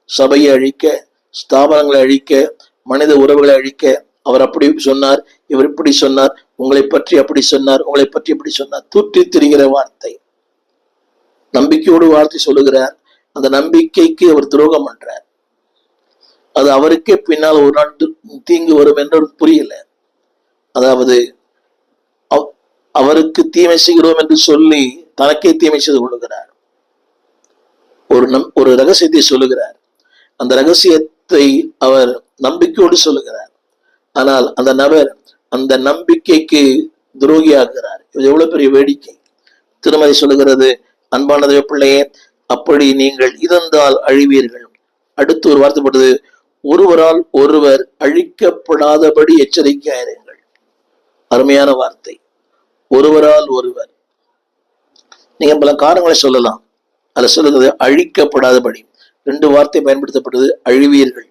சபையை அழிக்க, ஸ்தாபனங்களை அழிக்க, மனித உறவுகளை அழிக்க. அவர் அப்படி சொன்னார், இவர் இப்படி சொன்னார், உங்களை பற்றி அப்படி சொன்னார், உங்களை பற்றி இப்படி சொன்னார். தூற்றி திரிகிற வார்த்தை. நம்பிக்கையோடு வார்த்தை சொல்லுகிறார். அந்த நம்பிக்கைக்கு அவர் துரோகம் பண்றார். அது அவருக்கே பின்னால் ஒரு நாள் தீங்கு வரும் என்று புரியல. அதாவது அவருக்கு தீமை செய்கிறோம் என்று சொல்லி தனக்கே தீமை செய்து கொள்ளுகிறார். ஒரு ரகசியத்தை சொல்லுகிறார். அந்த ரகசியத்தை அவர் நம்பிக்கையோடு சொல்லுகிறார். ஆனால் அந்த நபர் அந்த நம்பிக்கைக்கு துரோகியாகிறார். இது எவ்வளவு பெரிய வேடிக்கை! திருமதி சொல்லுகிறது, அன்பான தேவ பிள்ளையே, அப்படி நீங்கள் இருந்தால் அழிவீர்கள். அடுத்து ஒரு வார்த்தைப்பட்டது, ஒருவரால் ஒருவர் அழிக்கப்படாதபடி எச்சரிக்கையாயிருங்கள். அருமையான வார்த்தை. ஒருவரால் ஒருவர். நீங்க பல காரணங்களை சொல்லலாம். அதை சொல்லுகிறது அழிக்கப்படாதபடி. 2 வார்த்தை பயன்படுத்தப்பட்டது, அழிவீர்கள்,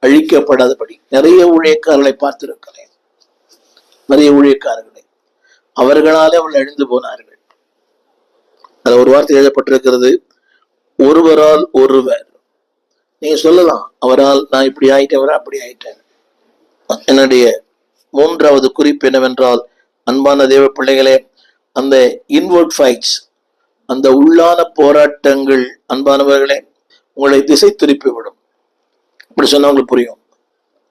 அழிக்கப்படாதபடி. நிறைய ஊழியக்காரர்களை பார்த்திருக்கிறேன். நிறைய ஊழியக்காரர்களை அவர்களாலே அவர்கள் அழிந்து போனார்கள். அது ஒரு வார்த்தை எழுதப்பட்டிருக்கிறது, ஒருவரால் ஒருவர். நீங்க சொல்லலாம், அவரால் நான் இப்படி ஆயிட்டேன், அவரை அப்படி ஆயிட்டேன். என்னுடைய 3வது குறிப்பு என்னவென்றால், அன்பான தேவ பிள்ளைகளே, அந்த இன்வர்ட் ஃபைட்ஸ், அந்த உள்ளான போராட்டங்கள் அன்பானவர்களே உங்களை திசை திருப்பி விடும். இப்படி சொன்னா உங்களுக்கு புரியும்.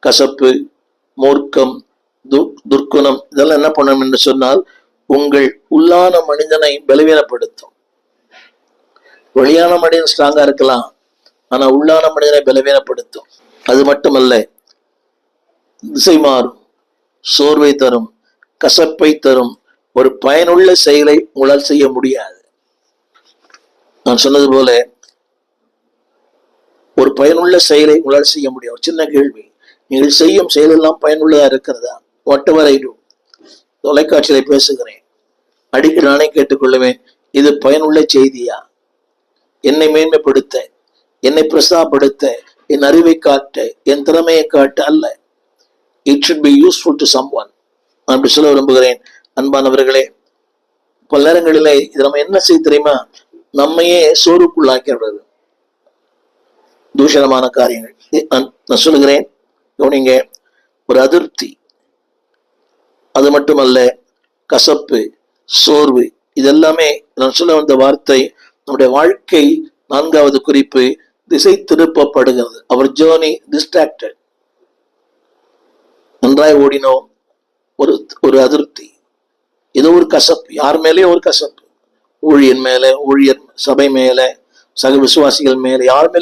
கசப்பு, மூர்க்கம், துர்க்குணம் இதெல்லாம் என்ன பண்ணணும் என்று சொன்னால், உங்கள் உள்ளான மனிதனை பலவீனப்படுத்தும். வெளியான மனிதன் ஸ்ட்ராங்கா இருக்கலாம், ஆனா உள்ளான மனிதனை பலவீனப்படுத்தும். அது மட்டுமல்ல, திசை மாறும், சோர்வை தரும், கசப்பை தரும். ஒரு பயனுள்ள செயலை உங்களால் செய்ய முடியாது. நான் சொன்னது போல ஒரு பயனுள்ள செயலை உங்களால் செய்ய முடியும். ஒரு சின்ன கேள்வி, நீங்கள் செய்யும் செயலெல்லாம் பயனுள்ளதா இருக்கிறதா? whatever I do. தொலைக்காட்சியில பேசுகிறேன், அடிக்கடி நானே கேட்டுக்கொள்ளுவேன், இது பயனுள்ள செய்தியா? என்னை மேன்மைப்படுத்த, என்னை பிரசாப்படுத்த, என் அறிவை காட்ட, என் திறமையை காட்ட அல்ல. It should be useful to someone. நான் அப்படி சொல்ல விரும்புகிறேன். அன்பானவர்களே, பல நேரங்களிலே இது நம்ம என்ன செய்ய தெரியுமா? நம்மையே சோறுக்குள்ளாக்கிறது. தூஷணமான காரியங்கள். நான் சொல்லுகிறேன், கவனிங்க. ஒரு அதிருப்தி, அது மட்டுமல்ல, கசப்பு, சோர்வு, இதெல்லாமே நான் சொல்ல வந்த வார்த்தை. நம்முடைய வாழ்க்கை 4வது குறிப்பு, திசை திருப்பப்படுகிறது. அவர் ஜேர்னி டிஸ்ட்ராக்டட். நன்றாய் ஓடினோம், ஒரு அதிருப்தி, ஏதோ ஒரு கசப்பு, யார் மேலேயும் ஒரு கசப்பு, ஊழியன் மேல, ஊழியர் சபை மேல, சக விசுவாசிகள் மேல, யார் மேல